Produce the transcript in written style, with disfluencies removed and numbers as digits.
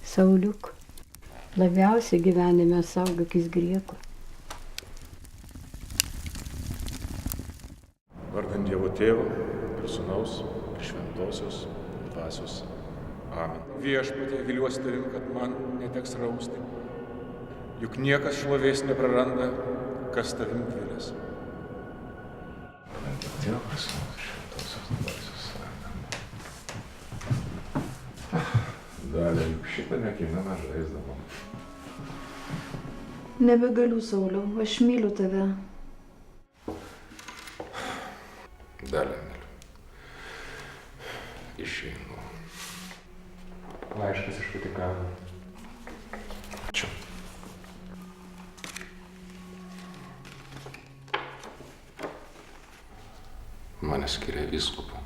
Sauliuk, labiausiai gyvenime saugokis grieko. Vardant Dievo Tėvo ir Sūnaus ir Šventosios Dvasios. Amen. Viešpatie, viliuosi tavim, kad man neteks rausti, juk niekas šlovės nepraranda, kas tavim vilės. Vardant Dievo Tėvo ir Sūnaus ir Šventosios Dvasios. Dalė, juk šitą nekiną žaisdavom. Nebegaliu, Sauliau, aš myliu tave. Dalė, myliu. Išeinu. Laiškas iš Vatikano. Čia. Mane skiria vyskupu.